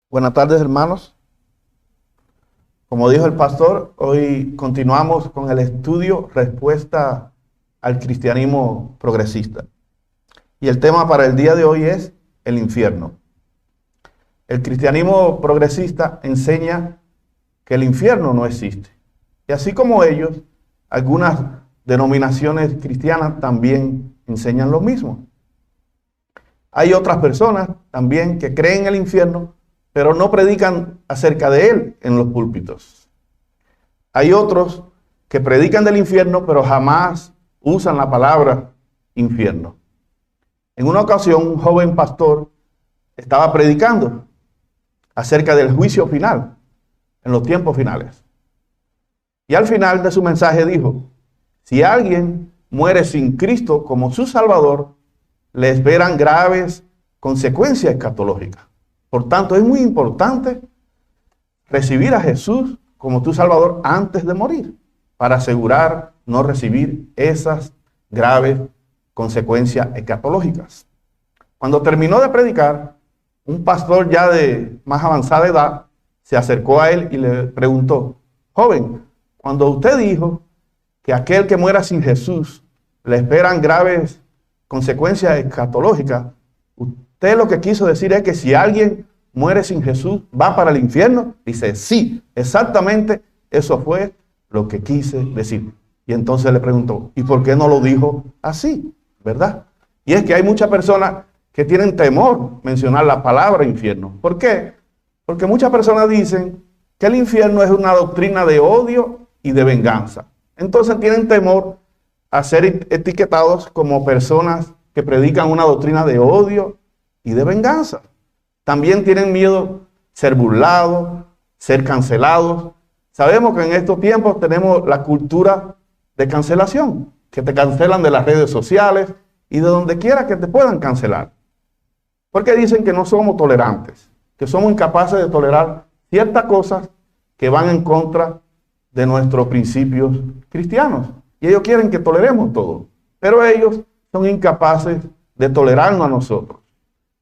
Buenas tardes, hermanos. Como dijo el pastor, hoy continuamos con el estudio Respuesta al cristianismo progresista. Y el tema para el día de hoy es el infierno. El cristianismo progresista enseña que el infierno no existe. Y así como ellos, algunas denominaciones cristianas también enseñan lo mismo. Hay otras personas también que creen en el infierno, pero no predican acerca de él en los púlpitos. Hay otros que predican del infierno, pero jamás usan la palabra infierno. En una ocasión, un joven pastor estaba predicando acerca del juicio final, en los tiempos finales. Y al final de su mensaje dijo, si alguien muere sin Cristo como su Salvador, le esperan graves consecuencias escatológicas. Por tanto, es muy importante recibir a Jesús como tu Salvador antes de morir, para asegurar no recibir esas graves consecuencias escatológicas. Cuando terminó de predicar, un pastor ya de más avanzada edad se acercó a él y le preguntó, joven, cuando usted dijo que aquel que muera sin Jesús le esperan graves consecuencias escatológicas, ¿usted lo que quiso decir es que si alguien muere sin Jesús va para el infierno? Dice, sí, exactamente eso fue lo que quise decir. Y entonces le preguntó, ¿y por qué no lo dijo así? ¿Verdad? Y es que hay muchas personas que tienen temor mencionar la palabra infierno. ¿Por qué? Porque muchas personas dicen que el infierno es una doctrina de odio y de venganza. Entonces tienen temor a ser etiquetados como personas que predican una doctrina de odio y de venganza. También tienen miedo ser burlados, ser cancelados. Sabemos que en estos tiempos tenemos la cultura de cancelación, que te cancelan de las redes sociales y de donde quiera que te puedan cancelar. Porque dicen que no somos tolerantes, que somos incapaces de tolerar ciertas cosas que van en contra de nuestros principios cristianos. Y ellos quieren que toleremos todo, pero ellos son incapaces de tolerarnos a nosotros.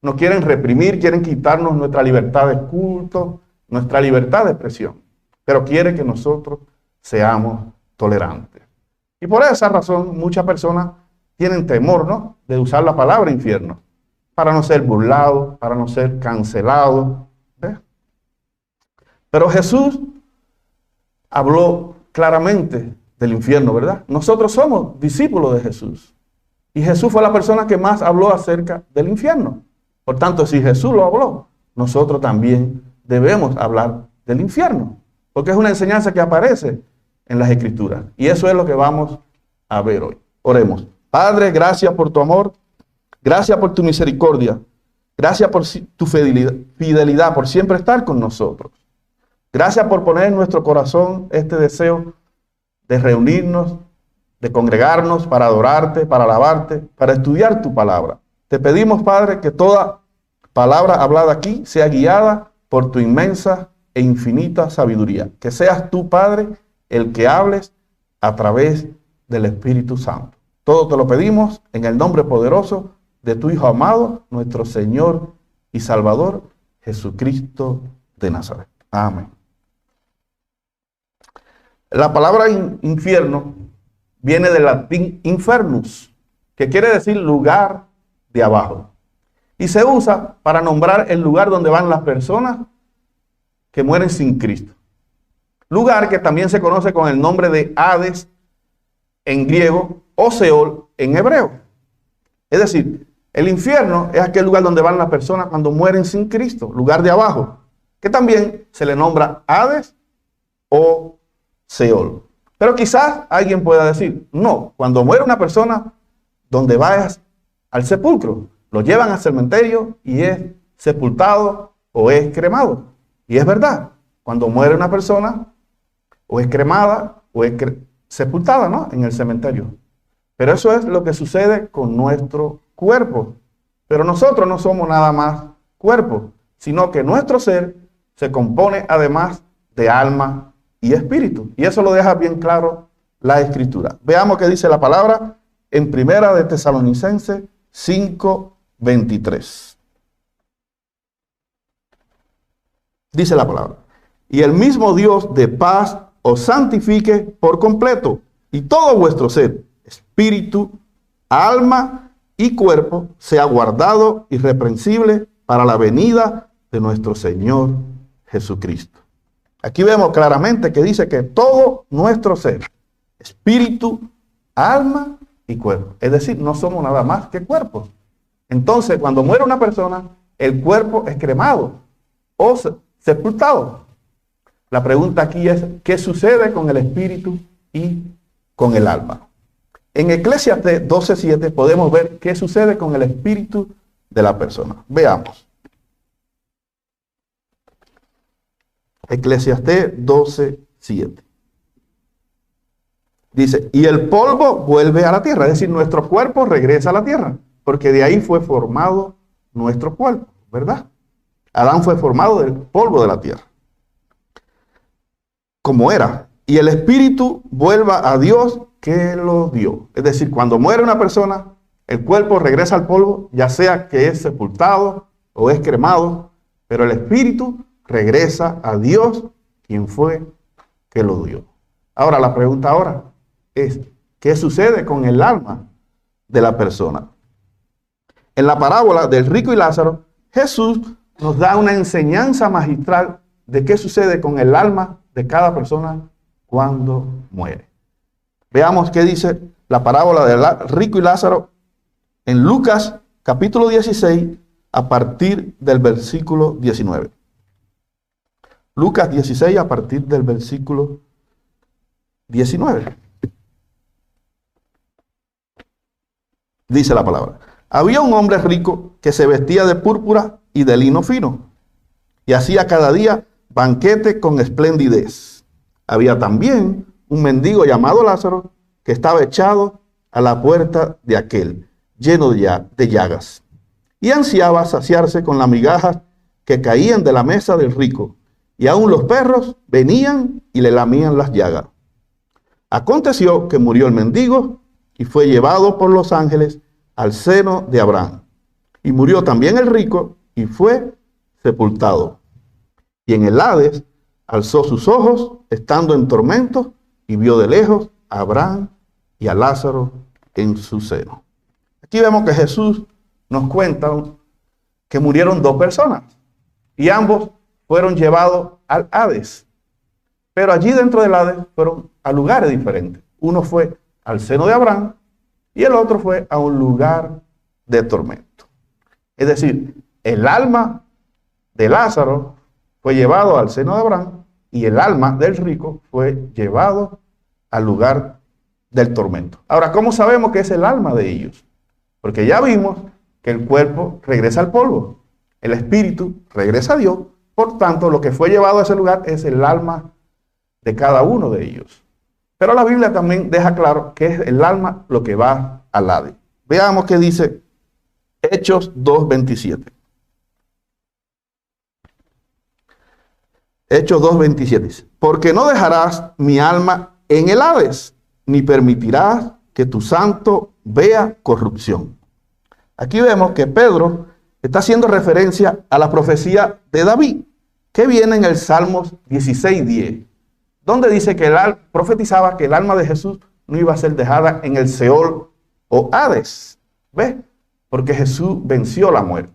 Nos quieren reprimir, quieren quitarnos nuestra libertad de culto, nuestra libertad de expresión, pero quieren que nosotros seamos tolerantes. Y por esa razón muchas personas tienen temor, ¿no?, de usar la palabra infierno, para no ser burlados, para no ser cancelados. ¿Ves? Pero Jesús habló claramente del infierno, ¿verdad? Nosotros somos discípulos de Jesús. Y Jesús fue la persona que más habló acerca del infierno. Por tanto, si Jesús lo habló, nosotros también debemos hablar del infierno. Porque es una enseñanza que aparece en las Escrituras. Y eso es lo que vamos a ver hoy. Oremos. Padre, gracias por tu amor. Gracias por tu misericordia. Gracias por tu fidelidad, por siempre estar con nosotros. Gracias por poner en nuestro corazón este deseo de reunirnos, de congregarnos para adorarte, para alabarte, para estudiar tu palabra. Te pedimos, Padre, que toda palabra hablada aquí sea guiada por tu inmensa e infinita sabiduría. Que seas tú, Padre, el que hables a través del Espíritu Santo. Todo te lo pedimos en el nombre poderoso de tu Hijo amado, nuestro Señor y Salvador, Jesucristo de Nazaret. Amén. La palabra infierno viene del latín infernus, que quiere decir lugar de abajo. Y se usa para nombrar el lugar donde van las personas que mueren sin Cristo. Lugar que también se conoce con el nombre de Hades en griego o Seol en hebreo. Es decir, el infierno es aquel lugar donde van las personas cuando mueren sin Cristo, lugar de abajo, que también se le nombra Hades o Seol. Pero quizás alguien pueda decir, no, cuando muere una persona, donde vayas al sepulcro, lo llevan al cementerio y es sepultado o es cremado. Y es verdad, cuando muere una persona, o es cremada o es sepultada, ¿no?, en el cementerio. Pero eso es lo que sucede con nuestro cuerpo. Pero nosotros no somos nada más cuerpo, sino que nuestro ser se compone además de alma y espíritu. Y eso lo deja bien claro la Escritura. Veamos qué dice la palabra en Primera de Tesalonicenses 5:23. Dice la palabra. Y el mismo Dios de paz os santifique por completo, y todo vuestro ser, espíritu, alma y cuerpo, sea guardado irreprensible para la venida de nuestro Señor Jesucristo. Aquí vemos claramente que dice que todo nuestro ser, espíritu, alma y cuerpo. Es decir, no somos nada más que cuerpos. Entonces, cuando muere una persona, el cuerpo es cremado o sepultado. La pregunta aquí es, ¿qué sucede con el espíritu y con el alma? En Eclesiastés 12:7 podemos ver qué sucede con el espíritu de la persona. Veamos. Eclesiastés 12:7. Dice, y el polvo vuelve a la tierra, es decir, nuestro cuerpo regresa a la tierra, porque de ahí fue formado nuestro cuerpo, ¿verdad? Adán fue formado del polvo de la tierra, como era. Y el espíritu vuelva a Dios que lo dio. Es decir, cuando muere una persona, el cuerpo regresa al polvo, ya sea que es sepultado o es cremado, pero el espíritu regresa a Dios, quien fue que lo dio. Ahora, la pregunta ahora es, ¿qué sucede con el alma de la persona? En la parábola del rico y Lázaro, Jesús nos da una enseñanza magistral de qué sucede con el alma de cada persona cuando muere. Veamos qué dice la parábola del rico y Lázaro en Lucas capítulo 16 a partir del versículo 19. Lucas 16 a partir del versículo 19. Dice la palabra. Había un hombre rico que se vestía de púrpura y de lino fino, y hacía cada día banquete con esplendidez. Había también un mendigo llamado Lázaro, que estaba echado a la puerta de aquel, lleno de llagas, y ansiaba saciarse con las migajas que caían de la mesa del rico, y aun los perros venían y le lamían las llagas. Aconteció que murió el mendigo y fue llevado por los ángeles al seno de Abraham. Y murió también el rico y fue sepultado. Y en el Hades alzó sus ojos, estando en tormento, y vio de lejos a Abraham y a Lázaro en su seno. Aquí vemos que Jesús nos cuenta que murieron dos personas y ambos fueron llevados al Hades. Pero allí dentro del Hades fueron a lugares diferentes. Uno fue al seno de Abraham y el otro fue a un lugar de tormento. Es decir, el alma de Lázaro fue llevado al seno de Abraham y el alma del rico fue llevado al lugar del tormento. Ahora, ¿cómo sabemos que es el alma de ellos? Porque ya vimos que el cuerpo regresa al polvo, el espíritu regresa a Dios, por tanto, lo que fue llevado a ese lugar es el alma de cada uno de ellos. Pero la Biblia también deja claro que es el alma lo que va al Hades. Veamos qué dice Hechos 2:27. Hechos 2:27 dice, porque no dejarás mi alma en el Hades, ni permitirás que tu santo vea corrupción. Aquí vemos que Pedro está haciendo referencia a la profecía de David, que viene en el Salmos 16:10, donde dice que profetizaba que el alma de Jesús no iba a ser dejada en el Seol o Hades. ¿Ves? Porque Jesús venció la muerte.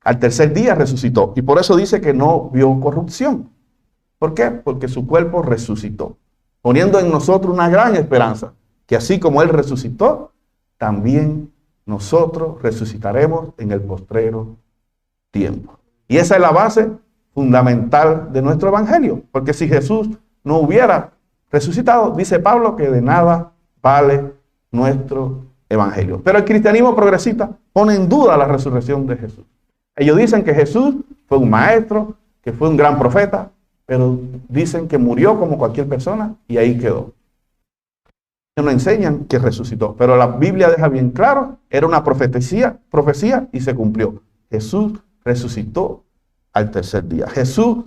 Al tercer día resucitó. Y por eso dice que no vio corrupción. ¿Por qué? Porque su cuerpo resucitó, poniendo en nosotros una gran esperanza, que así como Él resucitó, también nosotros resucitaremos en el postrero tiempo. Y esa es la base fundamental de nuestro evangelio, porque si Jesús no hubiera resucitado, dice Pablo que de nada vale nuestro evangelio. Pero el cristianismo progresista pone en duda la resurrección de Jesús. Ellos dicen que Jesús fue un maestro, que fue un gran profeta, pero dicen que murió como cualquier persona y ahí quedó. Ellos no enseñan que resucitó, pero la Biblia deja bien claro, era una profecía y se cumplió. Jesús resucitó al tercer día. Jesús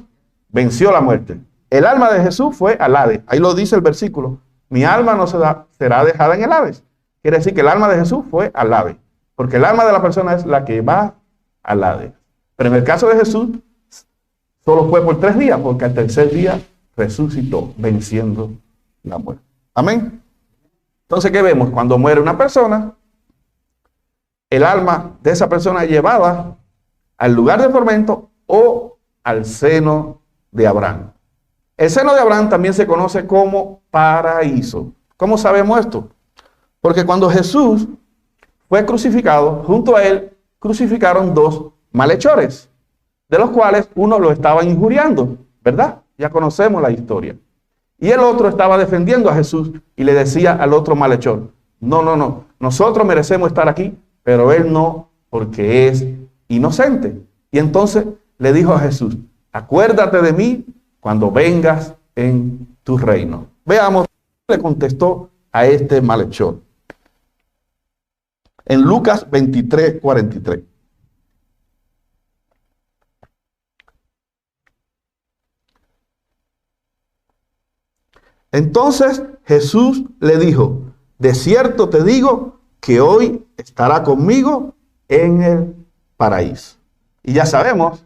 venció la muerte. El alma de Jesús fue al Hades. Ahí lo dice el versículo. Mi alma no será dejada en el Hades. Quiere decir que el alma de Jesús fue al Hades. Porque el alma de la persona es la que va al Hades. Pero en el caso de Jesús, solo fue por 3 días, porque al tercer día resucitó, venciendo la muerte. Amén. Entonces, ¿qué vemos? Cuando muere una persona, el alma de esa persona es llevada al lugar de tormento o al seno de Abraham. El seno de Abraham también se conoce como paraíso. ¿Cómo sabemos esto? Porque cuando Jesús fue crucificado, junto a él crucificaron 2 malhechores, de los cuales uno lo estaba injuriando, ¿verdad? Ya conocemos la historia. Y el otro estaba defendiendo a Jesús y le decía al otro malhechor, no, nosotros merecemos estar aquí, pero él no, porque es inocente. Y entonces le dijo a Jesús, acuérdate de mí cuando vengas en tu reino. Veamos qué le contestó a este malhechor. En Lucas 23:43. Entonces Jesús le dijo, de cierto te digo que hoy estará conmigo en el paraíso. Y ya sabemos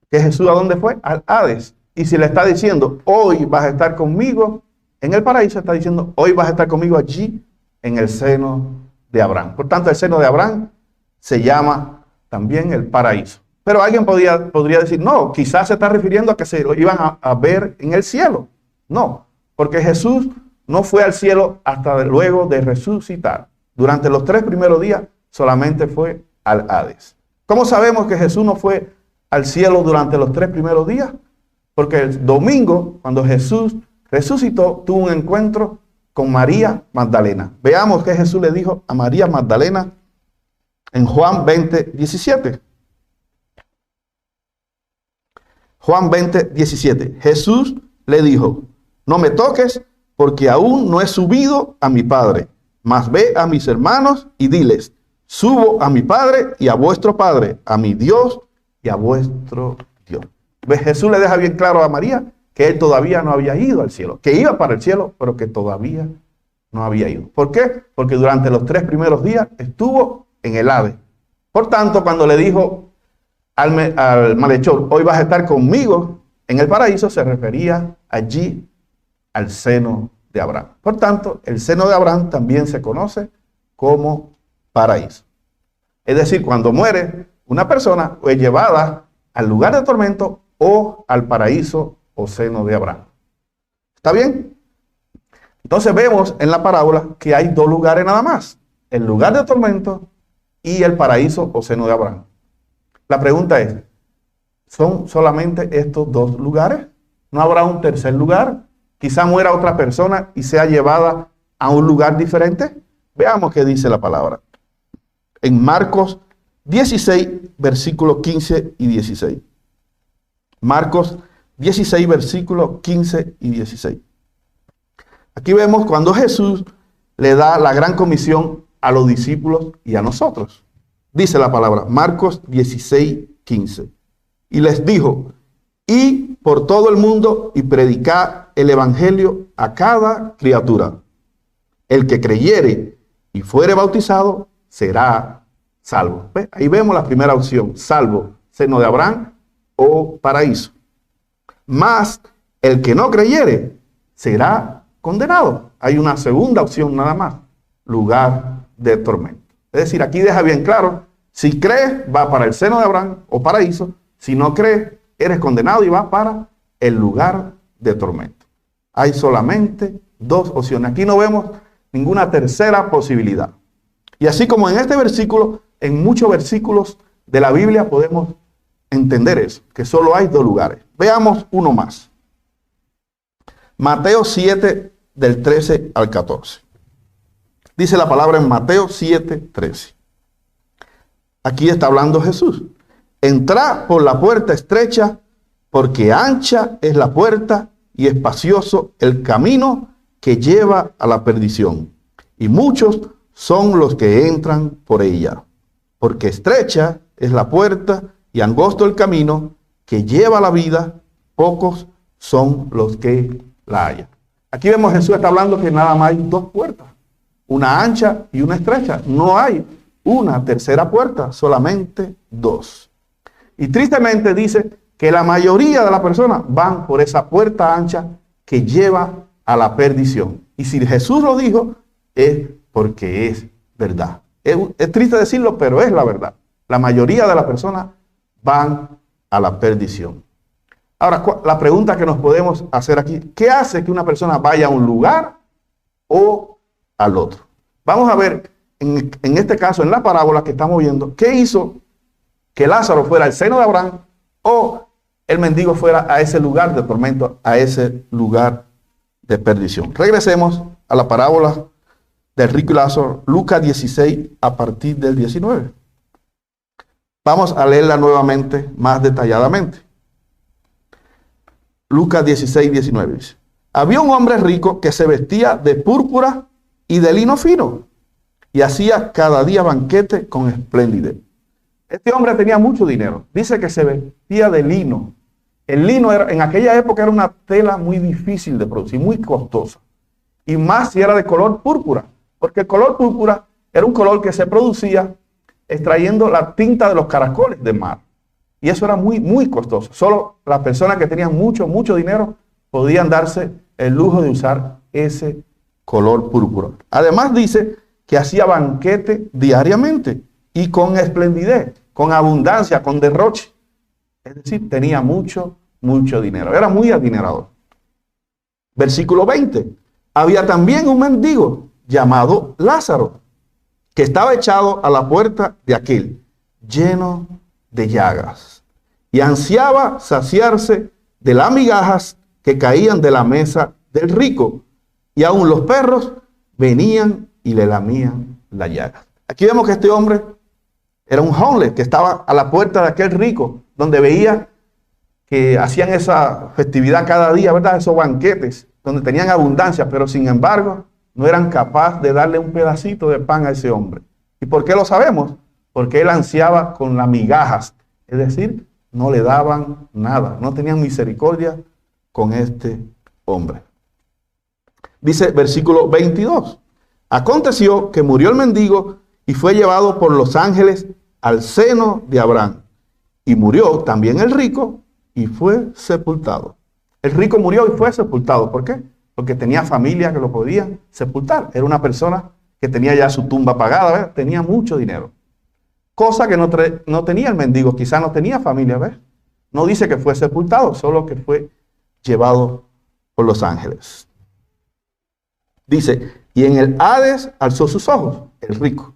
que Jesús, ¿a dónde fue? Al Hades. Y si le está diciendo, hoy vas a estar conmigo en el paraíso, está diciendo, hoy vas a estar conmigo allí en el seno de Abraham. Por tanto, el seno de Abraham se llama también el paraíso. Pero alguien podría decir, no, quizás se está refiriendo a que se lo iban a ver en el cielo. No, porque Jesús no fue al cielo hasta luego de resucitar. Durante los 3 primeros días solamente fue al Hades. ¿Cómo sabemos que Jesús no fue al cielo durante los 3 primeros días? Porque el domingo, cuando Jesús resucitó, tuvo un encuentro con María Magdalena. Veamos qué Jesús le dijo a María Magdalena en Juan 20:17. Juan 20:17. Jesús le dijo, no me toques, porque aún no he subido a mi Padre, mas ve a mis hermanos y diles, subo a mi Padre y a vuestro Padre, a mi Dios y a vuestro Dios. Jesús le deja bien claro a María que él todavía no había ido al cielo, que iba para el cielo, pero que todavía no había ido. ¿Por qué? Porque durante los 3 primeros días estuvo en el Hades. Por tanto, cuando le dijo al malhechor, hoy vas a estar conmigo en el paraíso, se refería allí al seno de Abraham. Por tanto, el seno de Abraham también se conoce como paraíso. Es decir, cuando muere una persona, es llevada al lugar de tormento o al paraíso o seno de Abraham. ¿Está bien? Entonces vemos en la parábola que hay 2 lugares nada más. El lugar de tormento y el paraíso o seno de Abraham. La pregunta es, ¿son solamente estos 2 lugares? ¿No habrá un tercer lugar? Quizá muera otra persona y sea llevada a un lugar diferente. Veamos qué dice la palabra. En Marcos 16, versículos 15 y 16. Marcos 16, versículos 15 y 16. Aquí vemos cuando Jesús le da la gran comisión a los discípulos y a nosotros. Dice la palabra, Marcos 16, 15. Y les dijo, y por todo el mundo y predicad el evangelio a cada criatura. El que creyere y fuere bautizado será salvo. ¿Ve? Ahí vemos la primera opción, salvo, seno de Abraham o paraíso. Mas el que no creyere será condenado. Hay una segunda opción nada más, lugar de tormento. Es decir, aquí deja bien claro, si crees va para el seno de Abraham o paraíso, si no crees eres condenado y va para el lugar de tormento. Hay solamente 2 opciones. Aquí no vemos ninguna tercera posibilidad. Y así como en este versículo, en muchos versículos de la Biblia podemos entender eso, que solo hay 2 lugares. Veamos uno más. Mateo 7, del 13 al 14. Dice la palabra en Mateo 7, 13. Aquí está hablando Jesús. Entrad por la puerta estrecha, porque ancha es la puerta y espacioso el camino que lleva a la perdición. Y muchos son los que entran por ella. Porque estrecha es la puerta y angosto el camino que lleva a la vida, pocos son los que la hallan. Aquí vemos Jesús está hablando que nada más hay 2 puertas, una ancha y una estrecha. No hay una tercera puerta, solamente 2. Y tristemente dice que la mayoría de las personas van por esa puerta ancha que lleva a la perdición. Y si Jesús lo dijo, es porque es verdad. Es triste decirlo, pero es la verdad. La mayoría de las personas van a la perdición. Ahora, la pregunta que nos podemos hacer aquí, ¿qué hace que una persona vaya a un lugar o al otro? Vamos a ver, en este caso, en la parábola que estamos viendo, ¿qué hizo que Lázaro fuera al seno de Abraham o el mendigo fuera a ese lugar de tormento, a ese lugar de perdición? Regresemos a la parábola del rico y Lázaro, Lucas 16, a partir del 19. Vamos a leerla nuevamente, más detalladamente. Lucas 16, 19 dice: había un hombre rico que se vestía de púrpura y de lino fino, y hacía cada día banquete con esplendidez. Este hombre tenía mucho dinero. Dice que se vestía de lino. El lino en aquella época era una tela muy difícil de producir, muy costosa. Y más si era de color púrpura, porque el color púrpura era un color que se producía extrayendo la tinta de los caracoles de mar. Y eso era muy, muy costoso. Solo las personas que tenían mucho, mucho dinero podían darse el lujo de usar ese color púrpura. Además dice que hacía banquete diariamente y con esplendidez, con abundancia, con derroche. Es decir, tenía mucho, mucho dinero. Era muy adinerado. Versículo 20. Había también un mendigo llamado Lázaro, que estaba echado a la puerta de aquel, lleno de llagas, y ansiaba saciarse de las migajas que caían de la mesa del rico, y aun los perros venían y le lamían las llagas. Aquí vemos que este hombre era un homeless que estaba a la puerta de aquel rico, donde veía que hacían esa festividad cada día, ¿verdad? Esos banquetes, donde tenían abundancia, pero sin embargo no eran capaces de darle un pedacito de pan a ese hombre. ¿Y por qué lo sabemos? Porque él ansiaba con las migajas, es decir, no le daban nada, no tenían misericordia con este hombre. Dice versículo 22, aconteció que murió el mendigo y fue llevado por los ángeles al seno de Abraham. Y murió también el rico y fue sepultado. El rico murió y fue sepultado. ¿Por qué? Porque tenía familia que lo podían sepultar. Era una persona que tenía ya su tumba pagada, ¿ves? Tenía mucho dinero. Cosa que no tenía el mendigo, quizás no tenía familia, ¿ves? No dice que fue sepultado, solo que fue llevado por los ángeles. Dice, y en el Hades alzó sus ojos, el rico,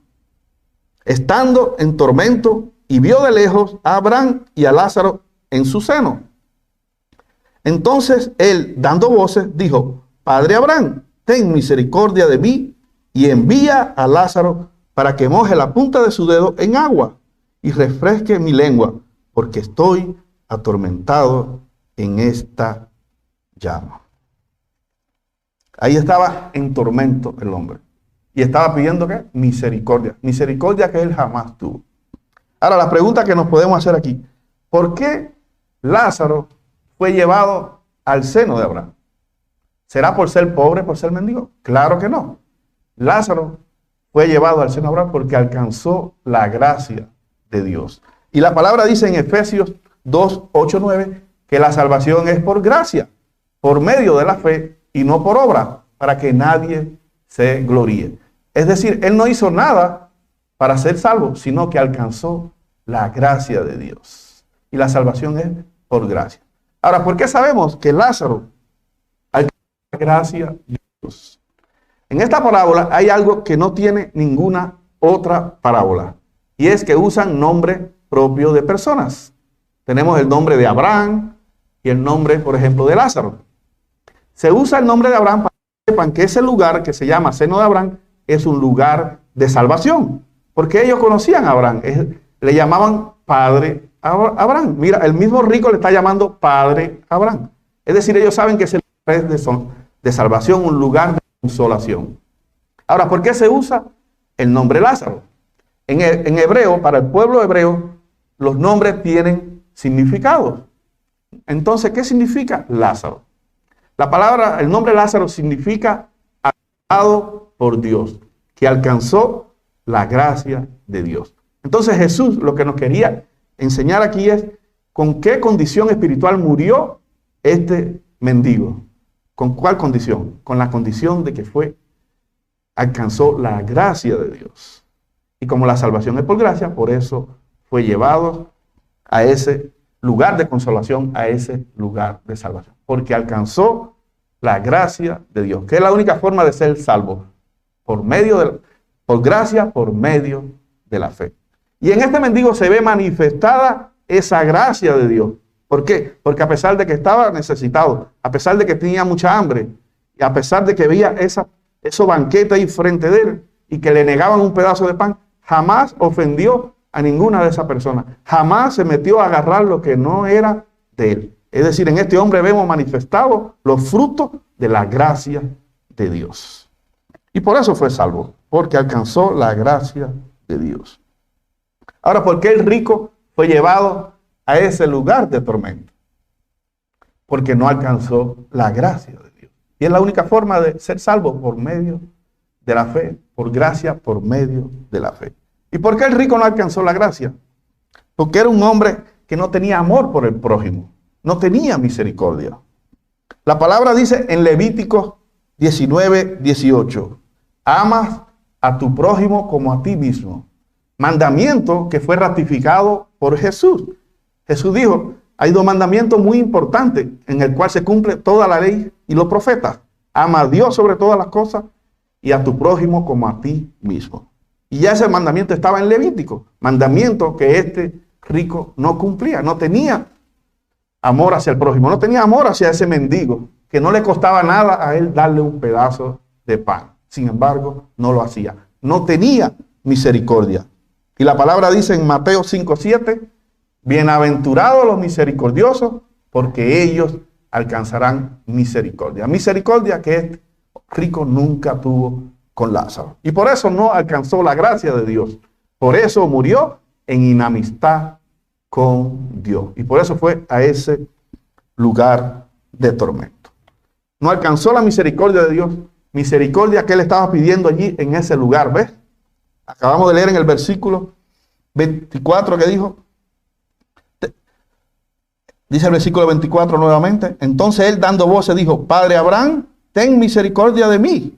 estando en tormento, y vio de lejos a Abraham y a Lázaro en su seno. Entonces él, dando voces, dijo, Padre Abraham, ten misericordia de mí y envía a Lázaro para que moje la punta de su dedo en agua y refresque mi lengua, porque estoy atormentado en esta llama. Ahí estaba en tormento el hombre. Y estaba pidiendo ¿qué? Misericordia. Misericordia que él jamás tuvo. Ahora, la pregunta que nos podemos hacer aquí. ¿Por qué Lázaro fue llevado al seno de Abraham? ¿Será por ser pobre, por ser mendigo? Claro que no. Lázaro fue llevado al seno de Abraham porque alcanzó la gracia de Dios. Y la palabra dice en Efesios 2, 8, 9 que la salvación es por gracia, por medio de la fe y no por obra, para que nadie se gloríe. Es decir, él no hizo nada para ser salvo, sino que alcanzó la gracia de Dios. Y la salvación es por gracia. Ahora, ¿por qué sabemos que Lázaro alcanzó la gracia de Dios? En esta parábola hay algo que no tiene ninguna otra parábola. Y es que usan nombre propio de personas. Tenemos el nombre de Abraham y el nombre, por ejemplo, de Lázaro. Se usa el nombre de Abraham para que sepan que ese lugar que se llama seno de Abraham es un lugar de salvación. Porque ellos conocían a Abraham. Le llamaban Padre Abraham. Mira, el mismo rico le está llamando Padre Abraham. Es decir, ellos saben que ese lugar es de salvación, un lugar de consolación. Ahora, ¿por qué se usa el nombre Lázaro? En hebreo, para el pueblo hebreo, los nombres tienen significados. Entonces, ¿qué significa Lázaro? La palabra, el nombre Lázaro significa alcanzado por Dios, que alcanzó la gracia de Dios. Entonces Jesús lo que nos quería enseñar aquí es ¿con qué condición espiritual murió este mendigo? ¿Con cuál condición? Con la condición de que alcanzó la gracia de Dios. Y como la salvación es por gracia, por eso fue llevado a ese lugar de consolación, a ese lugar de salvación. Porque alcanzó la gracia de Dios, que es la única forma de ser salvo. Por gracia, por medio de la fe. Y en este mendigo se ve manifestada esa gracia de Dios. ¿Por qué? Porque a pesar de que estaba necesitado, a pesar de que tenía mucha hambre, y a pesar de que veía esos banquetes ahí frente de él, y que le negaban un pedazo de pan, jamás ofendió a ninguna de esas personas. Jamás se metió a agarrar lo que no era de él. Es decir, en este hombre vemos manifestados los frutos de la gracia de Dios. Y por eso fue salvo, porque alcanzó la gracia de Dios. Ahora, ¿por qué el rico fue llevado a ese lugar de tormento? Porque no alcanzó la gracia de Dios. Y es la única forma de ser salvo, por medio de la fe, por gracia, por medio de la fe. ¿Y por qué el rico no alcanzó la gracia? Porque era un hombre que no tenía amor por el prójimo, no tenía misericordia. La palabra dice en Levítico 19:18, amas a tu prójimo como a ti mismo. Mandamiento que fue ratificado por Jesús. Jesús dijo, hay dos mandamientos muy importantes en el cual se cumple toda la ley y los profetas. Ama a Dios sobre todas las cosas y a tu prójimo como a ti mismo. Y ya ese mandamiento estaba en Levítico. Mandamiento que este rico no cumplía. No tenía amor hacia el prójimo. No tenía amor hacia ese mendigo. Que no le costaba nada a él darle un pedazo de pan. Sin embargo, no lo hacía. No tenía misericordia. Y la palabra dice en Mateo 5:7, bienaventurados los misericordiosos, porque ellos alcanzarán misericordia. Misericordia que este rico nunca tuvo con Lázaro. Y por eso no alcanzó la gracia de Dios. Por eso murió en inamistad con Dios. Y por eso fue a ese lugar de tormento. No alcanzó la misericordia de Dios. Misericordia que él estaba pidiendo allí en ese lugar. ¿Ves? Acabamos de leer en el versículo 24 que dijo. Dice el versículo 24 nuevamente. Entonces él dando voces dijo, Padre Abraham, ten misericordia de mí.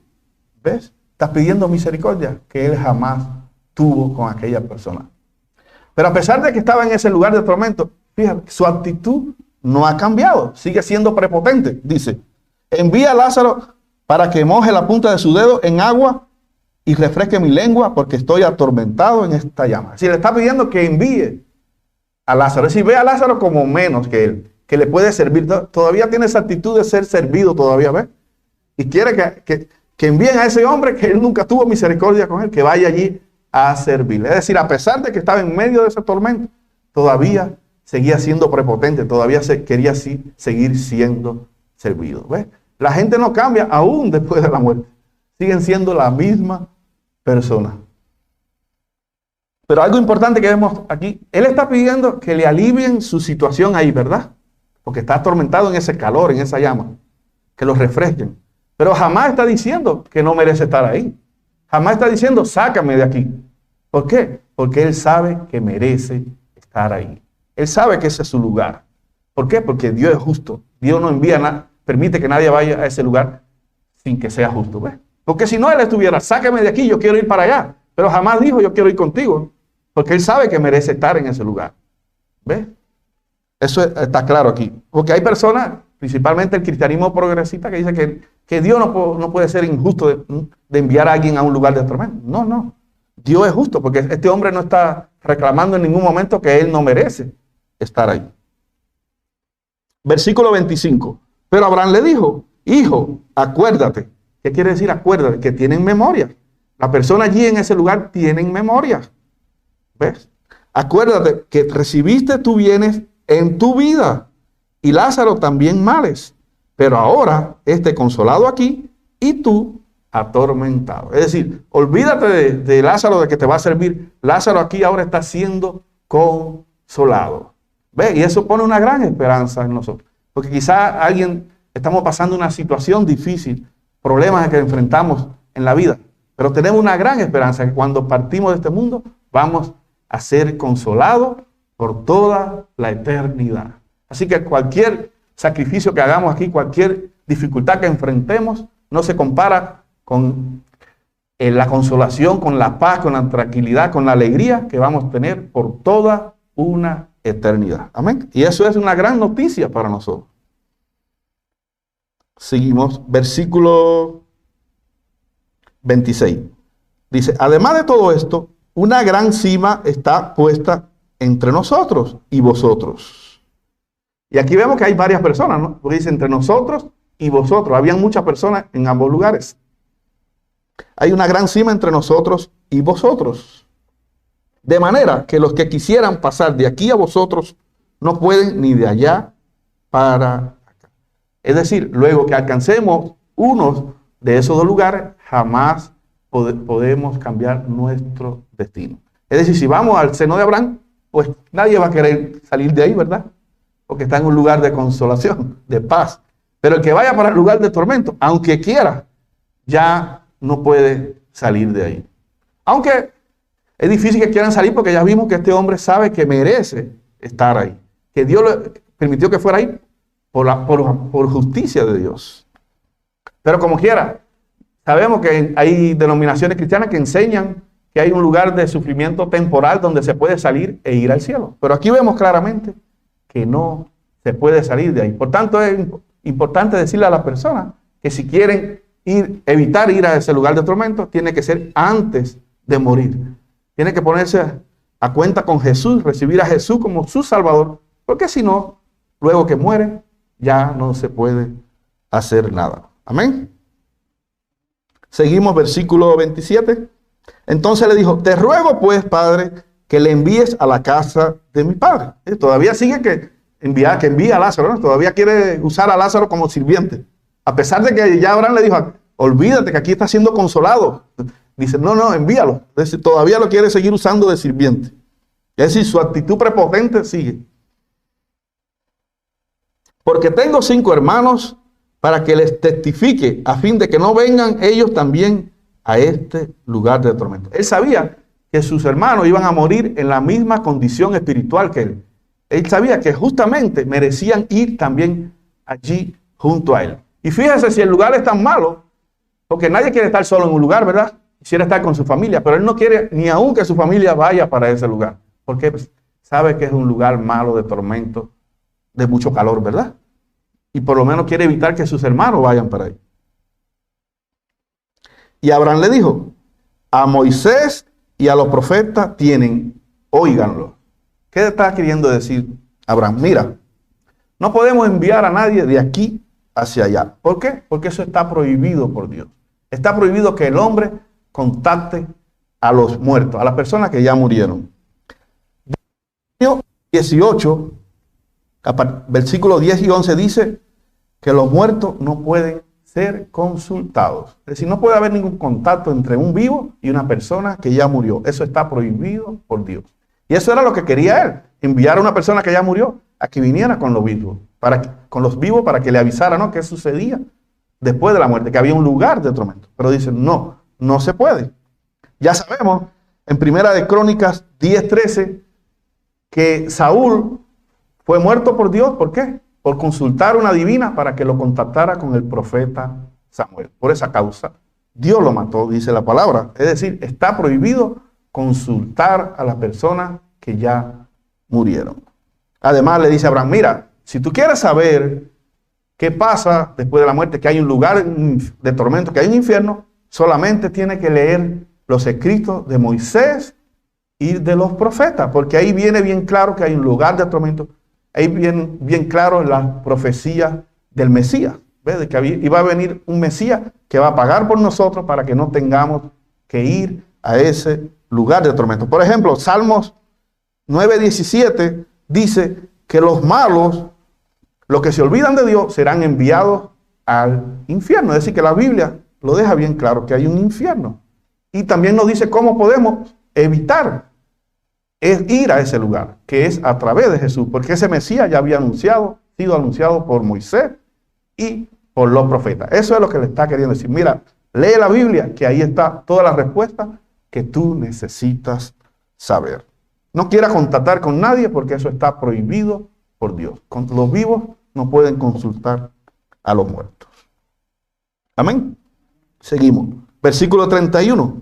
¿Ves? Estás pidiendo misericordia que él jamás tuvo con aquella persona. Pero a pesar de que estaba en ese lugar de tormento, fíjate, su actitud no ha cambiado. Sigue siendo prepotente. Dice, envía a Lázaro para que moje la punta de su dedo en agua y refresque mi lengua porque estoy atormentado en esta llama. Si le está pidiendo que envíe a Lázaro, es decir, ve a Lázaro como menos que él, que le puede servir. Todavía tiene esa actitud de ser servido todavía, ¿ves? Y quiere que envíen a ese hombre que él nunca tuvo misericordia con él, que vaya allí a servirle. Es decir, a pesar de que estaba en medio de ese tormento, todavía seguía siendo prepotente, todavía quería seguir siendo servido. ¿Ves? La gente no cambia aún después de la muerte. Siguen siendo la misma persona. Pero algo importante que vemos aquí, él está pidiendo que le alivien su situación ahí, ¿verdad? Porque está atormentado en ese calor, en esa llama. Que lo refresquen. Pero jamás está diciendo que no merece estar ahí. Jamás está diciendo, sácame de aquí. ¿Por qué? Porque él sabe que merece estar ahí. Él sabe que ese es su lugar. ¿Por qué? Porque Dios es justo. Dios no envía nada, permite que nadie vaya a ese lugar sin que sea justo. ¿Ves? Porque si no, él estuviera, sácame de aquí, yo quiero ir para allá. Pero jamás dijo, yo quiero ir contigo. Porque él sabe que merece estar en ese lugar. ¿Ves? Eso está claro aquí. Porque hay personas, principalmente el cristianismo progresista, que dice que Dios no puede ser injusto de enviar a alguien a un lugar de tormento. No, no. Dios es justo, porque este hombre no está reclamando en ningún momento que él no merece estar ahí. Versículo 25. Pero Abraham le dijo, hijo, acuérdate. ¿Qué quiere decir acuérdate? Que tienen memoria. La persona allí en ese lugar tienen memoria. ¿Ves? Acuérdate que recibiste tus bienes en tu vida y Lázaro también males. Pero ahora esté consolado aquí y tú atormentado. Es decir, olvídate de Lázaro, de que te va a servir. Lázaro aquí ahora está siendo consolado. ¿Ves? Y eso pone una gran esperanza en nosotros. Porque quizá estamos pasando una situación difícil, problemas que enfrentamos en la vida. Pero tenemos una gran esperanza que cuando partimos de este mundo vamos a ser consolados por toda la eternidad. Así que cualquier sacrificio que hagamos aquí, cualquier dificultad que enfrentemos, no se compara con la consolación, con la paz, con la tranquilidad, con la alegría que vamos a tener por toda una eternidad. Amén. Y eso es una gran noticia para nosotros. Seguimos, versículo 26. Dice, además de todo esto, una gran cima está puesta entre nosotros y vosotros. Y aquí vemos que hay varias personas, ¿no? Porque dice entre nosotros y vosotros. Habían muchas personas en ambos lugares. Hay una gran cima entre nosotros y vosotros. De manera que los que quisieran pasar de aquí a vosotros no pueden ni de allá para acá. Es decir, luego que alcancemos unos de esos dos lugares, jamás podemos cambiar nuestro destino. Es decir, si vamos al seno de Abraham, pues nadie va a querer salir de ahí, ¿verdad? Porque está en un lugar de consolación, de paz. Pero el que vaya para el lugar de tormento, aunque quiera, ya no puede salir de ahí. Aunque es difícil que quieran salir porque ya vimos que este hombre sabe que merece estar ahí. Que Dios le permitió que fuera ahí por justicia de Dios. Pero como quiera, sabemos que hay denominaciones cristianas que enseñan que hay un lugar de sufrimiento temporal donde se puede salir e ir al cielo. Pero aquí vemos claramente que no se puede salir de ahí. Por tanto, es importante decirle a las personas que si quieren evitar ir a ese lugar de tormento, tiene que ser antes de morir. Tiene que ponerse a cuenta con Jesús, recibir a Jesús como su Salvador, porque si no, luego que muere, ya no se puede hacer nada. Amén. Seguimos versículo 27. Entonces le dijo, te ruego pues, Padre, que le envíes a la casa de mi padre. Todavía sigue que envía a Lázaro, ¿no? Todavía quiere usar a Lázaro como sirviente. A pesar de que ya Abraham le dijo, olvídate que aquí está siendo consolado. Dice, no, envíalo. Es decir, todavía lo quiere seguir usando de sirviente. Es decir, su actitud prepotente sigue. Porque tengo 5 hermanos para que les testifique, a fin de que no vengan ellos también a este lugar de tormento. Él sabía que sus hermanos iban a morir en la misma condición espiritual que él. Él sabía que justamente merecían ir también allí junto a él. Y fíjese si el lugar es tan malo, porque nadie quiere estar solo en un lugar, ¿verdad? Quisiera estar con su familia, pero él no quiere ni aun que su familia vaya para ese lugar, porque pues, sabe que es un lugar malo de tormento, de mucho calor, ¿verdad? Y por lo menos quiere evitar que sus hermanos vayan para ahí. Y Abraham le dijo, a Moisés y a los profetas tienen, óiganlo. ¿Qué está queriendo decir Abraham? Mira, no podemos enviar a nadie de aquí hacia allá. ¿Por qué? Porque eso está prohibido por Dios. Está prohibido que el hombre contacte a los muertos, a las personas que ya murieron. 18, versículos 10 y 11 dice que los muertos no pueden ser consultados. Es decir, no puede haber ningún contacto entre un vivo y una persona que ya murió. Eso está prohibido por Dios. Y eso era lo que quería él, enviar a una persona que ya murió a que viniera con los vivos, para que le avisara, ¿no?, qué sucedía después de la muerte, que había un lugar de tormento. Pero dicen, no se puede. Ya sabemos, en Primera de Crónicas 10:13, que Saúl fue muerto por Dios. ¿Por qué? Por consultar una divina para que lo contactara con el profeta Samuel. Por esa causa, Dios lo mató, dice la palabra. Es decir, está prohibido consultar a las personas que ya murieron. Además le dice a Abraham, mira, si tú quieres saber qué pasa después de la muerte, que hay un lugar de tormento, que hay un infierno, solamente tienes que leer los escritos de Moisés y de los profetas, porque ahí viene bien claro que hay un lugar de tormento. Ahí viene bien claro la profecía del Mesías. ¿Ves? De que iba a venir un Mesías que va a pagar por nosotros para que no tengamos que ir a ese lugar de tormento. Por ejemplo, Salmos 9:17 dice que los malos, los que se olvidan de Dios, serán enviados al infierno. Es decir, que la Biblia lo deja bien claro que hay un infierno. Y también nos dice cómo podemos evitar ir a ese lugar, que es a través de Jesús, porque ese Mesías ya había sido anunciado por Moisés y por los profetas. Eso es lo que le está queriendo decir. Mira, lee la Biblia, que ahí está toda la respuesta que tú necesitas saber. No quiera contactar con nadie porque eso está prohibido por Dios. Los vivos no pueden consultar a los muertos. Amén. Seguimos. Versículo 31.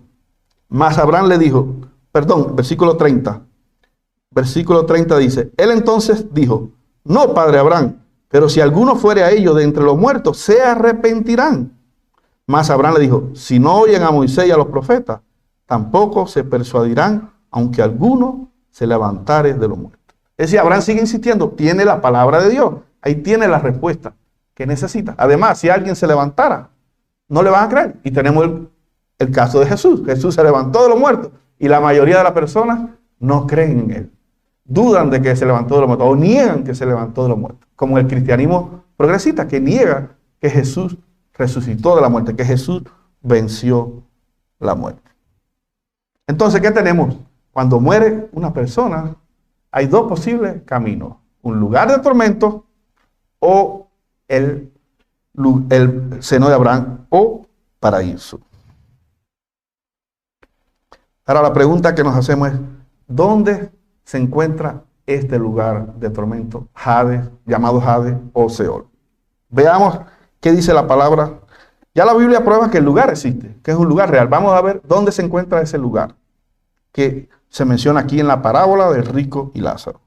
Mas Abraham le dijo, versículo 30. Versículo 30 dice, él entonces dijo, no, padre Abraham, pero si alguno fuere a ellos de entre los muertos, se arrepentirán. Mas Abraham le dijo, si no oyen a Moisés y a los profetas, tampoco se persuadirán, aunque alguno se levantare de los muertos. Es decir, Abraham sigue insistiendo, tiene la palabra de Dios, ahí tiene la respuesta que necesita. Además, si alguien se levantara, no le van a creer. Y tenemos el caso de Jesús. Jesús se levantó de los muertos y la mayoría de las personas no creen en él. Dudan de que se levantó de los muertos o niegan que se levantó de los muertos. Como el cristianismo progresista que niega que Jesús resucitó de la muerte, que Jesús venció la muerte. Entonces, ¿qué tenemos? Cuando muere una persona, hay dos posibles caminos. Un lugar de tormento o el seno de Abraham o paraíso. Ahora la pregunta que nos hacemos es, ¿dónde se encuentra este lugar de tormento? Hades, llamado Hades o Seol. Veamos qué dice la palabra. Ya la Biblia prueba que el lugar existe, que es un lugar real. Vamos a ver dónde se encuentra ese lugar que se menciona aquí en la parábola del rico y Lázaro.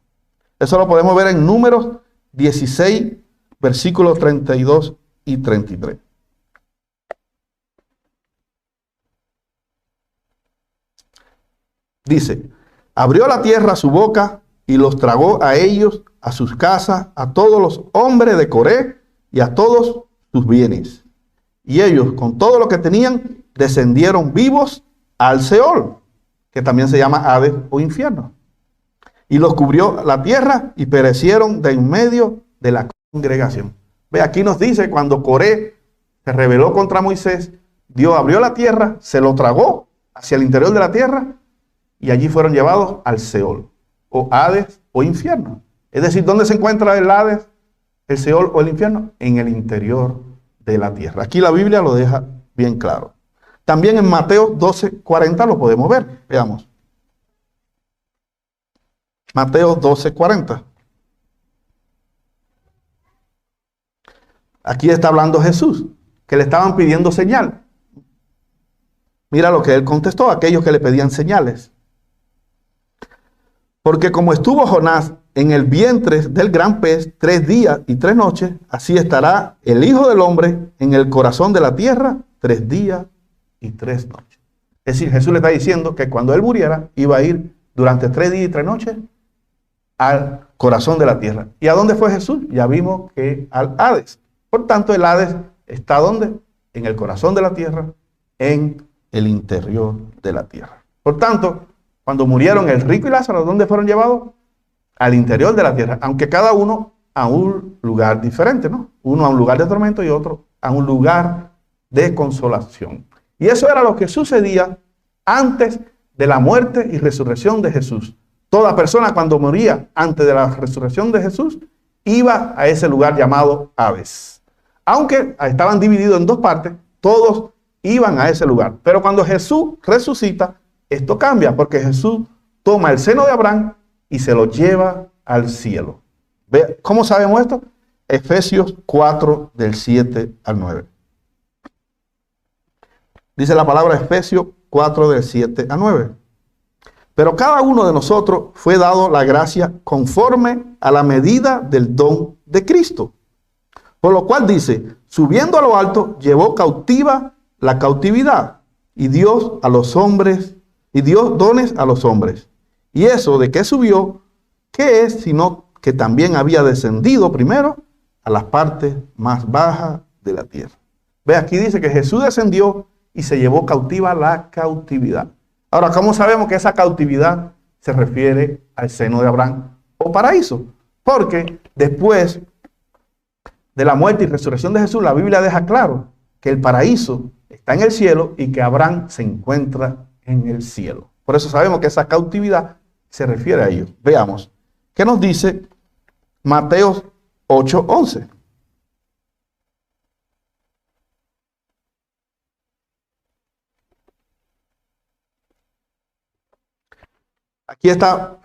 Eso lo podemos ver en Números 16, versículos 32 y 33. Dice, abrió la tierra su boca y los tragó a ellos, a sus casas, a todos los hombres de Coré y a todos sus bienes. Y ellos, con todo lo que tenían, descendieron vivos al Seol, que también se llama Hades o infierno. Y los cubrió la tierra y perecieron de en medio de la congregación. Ve, aquí nos dice, cuando Coré se rebeló contra Moisés, Dios abrió la tierra, se lo tragó hacia el interior de la tierra y allí fueron llevados al Seol, o Hades o infierno. Es decir, ¿dónde se encuentra el Hades, el Seol o el infierno? En el interior de la tierra. Aquí la Biblia lo deja bien claro. También en Mateo 12:40 lo podemos ver. Veamos. Mateo 12:40. Aquí está hablando Jesús, que le estaban pidiendo señal. Mira lo que él contestó a aquellos que le pedían señales. Porque como estuvo Jonás en el vientre del gran pez 3 días y 3 noches, así estará el Hijo del Hombre en el corazón de la tierra 3 días y 3 noches. Es decir, Jesús le está diciendo que cuando él muriera, iba a ir durante 3 días y 3 noches al corazón de la tierra. ¿Y a dónde fue Jesús? Ya vimos que al Hades. Por tanto, el Hades está ¿dónde? En el corazón de la tierra, en el interior de la tierra. Por tanto, cuando murieron el rico y Lázaro, ¿dónde fueron llevados? Al interior de la tierra, aunque cada uno a un lugar diferente, ¿no? Uno a un lugar de tormento y otro a un lugar de consolación. Y eso era lo que sucedía antes de la muerte y resurrección de Jesús. Toda persona cuando moría antes de la resurrección de Jesús iba a ese lugar llamado Hades. Aunque estaban divididos en 2 partes, todos iban a ese lugar. Pero cuando Jesús resucita, esto cambia porque Jesús toma el seno de Abraham y se lo lleva al cielo. ¿Cómo sabemos esto? Efesios 4 del 7 al 9. Dice la palabra Efesios 4 del 7 al 9. Pero cada uno de nosotros fue dado la gracia conforme a la medida del don de Cristo. Por lo cual dice, subiendo a lo alto, llevó cautiva la cautividad y Dios a los hombres, y dio dones a los hombres. Y eso de que subió, ¿qué es? Sino que también había descendido primero a las partes más bajas de la tierra. Ve, aquí dice que Jesús descendió y se llevó cautiva la cautividad. Ahora, ¿cómo sabemos que esa cautividad se refiere al seno de Abraham o paraíso? Porque después de la muerte y resurrección de Jesús, la Biblia deja claro que el paraíso está en el cielo y que Abraham se encuentra en el cielo. Por eso sabemos que esa cautividad se refiere a ellos. Veamos, ¿qué nos dice Mateo 8:11? Aquí está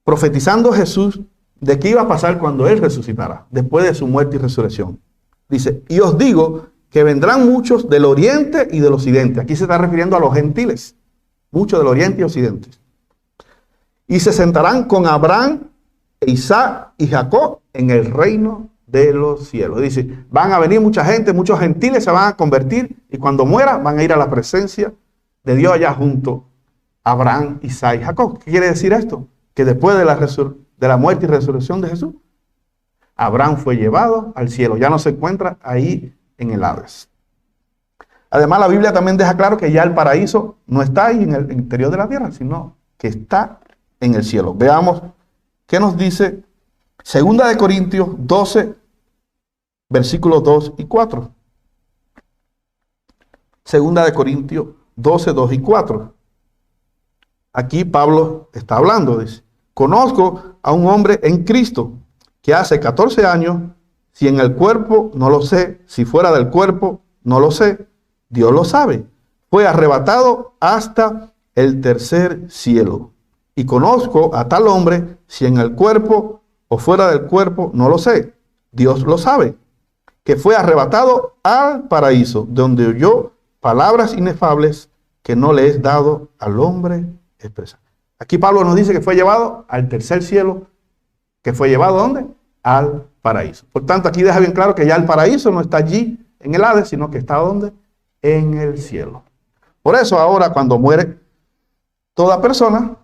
profetizando Jesús de qué iba a pasar cuando Él resucitara, después de su muerte y resurrección. Dice, y os digo que vendrán muchos del oriente y del occidente. Aquí se está refiriendo a los gentiles, muchos del oriente y occidente. Y se sentarán con Abraham, Isaac y Jacob en el reino de los cielos. Dice, van a venir mucha gente, muchos gentiles se van a convertir y cuando mueran van a ir a la presencia de Dios allá junto a Abraham, Isaac y Jacob. ¿Qué quiere decir esto? Que después de la muerte y resurrección de Jesús, Abraham fue llevado al cielo. Ya no se encuentra ahí en el Hades. Además, la Biblia también deja claro que ya el paraíso no está ahí en el interior de la tierra, sino que está en el cielo. Veamos qué nos dice 2 Corintios 12, versículos 2 y 4. 2 Corintios 12, 2 y 4. Aquí Pablo está hablando, dice, conozco a un hombre en Cristo que hace 14 años, si en el cuerpo no lo sé, si fuera del cuerpo no lo sé, Dios lo sabe, fue arrebatado hasta el tercer cielo. Y conozco a tal hombre, si en el cuerpo o fuera del cuerpo no lo sé, Dios lo sabe, que fue arrebatado al paraíso, donde oyó palabras inefables que no le es dado al hombre expresar. Aquí Pablo nos dice que fue llevado al tercer cielo, que fue llevado ¿a dónde? Al paraíso. Por tanto, aquí deja bien claro que ya el paraíso no está allí en el Hades, sino que está ¿dónde? En el cielo. Por eso ahora cuando muere toda persona,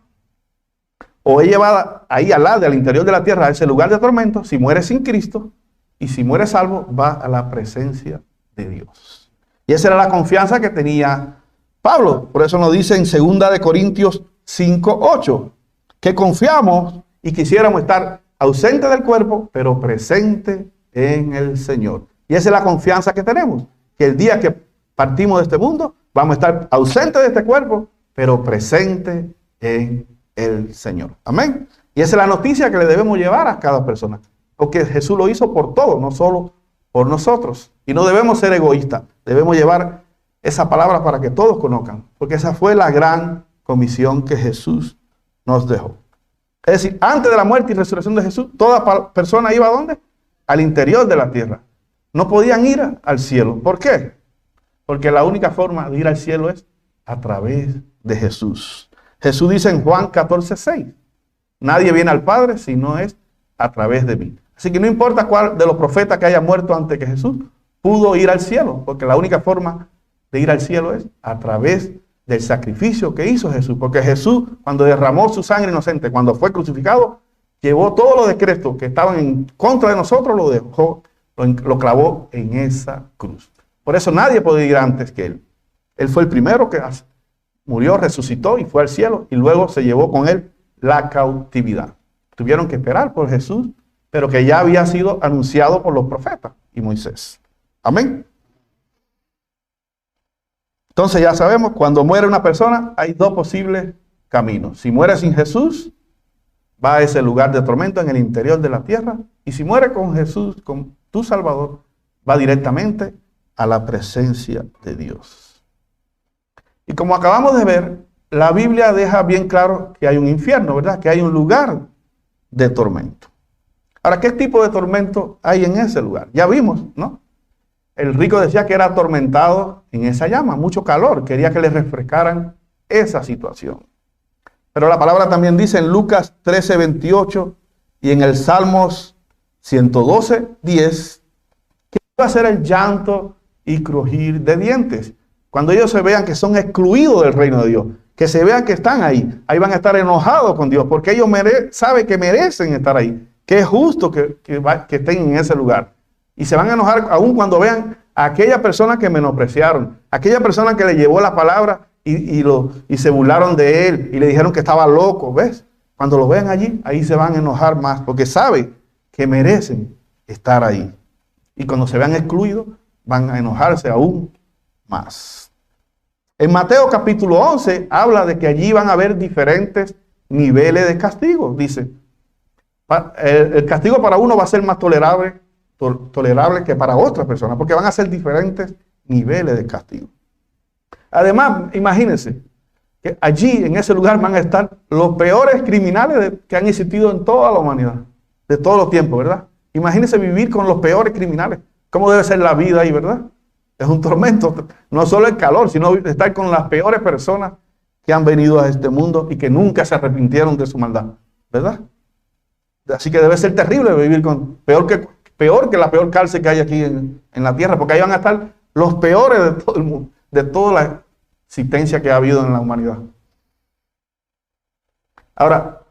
o es llevada ahí al Hades, al interior de la tierra, a ese lugar de tormento, si muere sin Cristo, y si muere salvo, va a la presencia de Dios. Y esa era la confianza que tenía Pablo. Por eso nos dice en 2 Corintios 5, 8, que confiamos y quisiéramos estar ausentes del cuerpo, pero presentes en el Señor. Y esa es la confianza que tenemos, que el día que partimos de este mundo, vamos a estar ausentes de este cuerpo, pero presentes en el Señor. Amén. Y esa es la noticia que le debemos llevar a cada persona, porque Jesús lo hizo por todos, no solo por nosotros. Y no debemos ser egoístas, debemos llevar esa palabra para que todos conozcan, porque esa fue la gran comisión que Jesús nos dejó. Es decir, antes de la muerte y resurrección de Jesús, toda persona iba ¿a dónde? Al interior de la tierra. No podían ir al cielo. ¿Por qué? Porque la única forma de ir al cielo es a través de Jesús. Jesús dice en Juan 14, 6, nadie viene al Padre si no es a través de mí. Así que no importa cuál de los profetas que haya muerto antes que Jesús pudo ir al cielo, porque la única forma de ir al cielo es a través del sacrificio que hizo Jesús. Porque Jesús, cuando derramó su sangre inocente, cuando fue crucificado, llevó todos los decretos que estaban en contra de nosotros, lo dejó, lo clavó en esa cruz. Por eso nadie puede ir antes que Él. Él fue el primero que murió, resucitó y fue al cielo, y luego se llevó con Él la cautividad. Tuvieron que esperar por Jesús, pero que ya había sido anunciado por los profetas y Moisés. Amén. Entonces ya sabemos, cuando muere una persona, hay dos posibles caminos. Si muere sin Jesús, va a ese lugar de tormento en el interior de la tierra. Y si muere con Jesús, con tu Salvador, va directamente a la presencia de Dios. Y como acabamos de ver, la Biblia deja bien claro que hay un infierno, ¿verdad? Que hay un lugar de tormento. Ahora, ¿qué tipo de tormento hay en ese lugar? Ya vimos, ¿no? El rico decía que era atormentado en esa llama, mucho calor, quería que le refrescaran esa situación. Pero la palabra también dice en Lucas 13, 28 y en el Salmos 112, 10, que va a ser el llanto y crujir de dientes. Cuando ellos se vean que son excluidos del reino de Dios, que se vean que están ahí van a estar enojados con Dios, porque ellos saben que merecen estar ahí, que es justo que estén en ese lugar. Y se van a enojar aún cuando vean a aquella persona que menospreciaron, aquella persona que le llevó la palabra y se burlaron de él y le dijeron que estaba loco, ¿ves? Cuando lo vean allí, ahí se van a enojar más, porque saben que merecen estar ahí. Y cuando se vean excluidos, van a enojarse aún más. En Mateo capítulo 11 habla de que allí van a haber diferentes niveles de castigo. Dice, el castigo para uno va a ser más tolerable que para otras personas, porque van a ser diferentes niveles de castigo. Además, imagínense, que allí, en ese lugar, van a estar los peores criminales que han existido en toda la humanidad, de todos los tiempos, ¿verdad? Imagínense vivir con los peores criminales. ¿Cómo debe ser la vida ahí, verdad? Es un tormento. No solo el calor, sino estar con las peores personas que han venido a este mundo y que nunca se arrepintieron de su maldad, ¿verdad? Así que debe ser terrible vivir con peor que la peor cárcel que hay aquí en la tierra, porque ahí van a estar los peores de todo el mundo, de toda la existencia que ha habido en la humanidad. Ahora,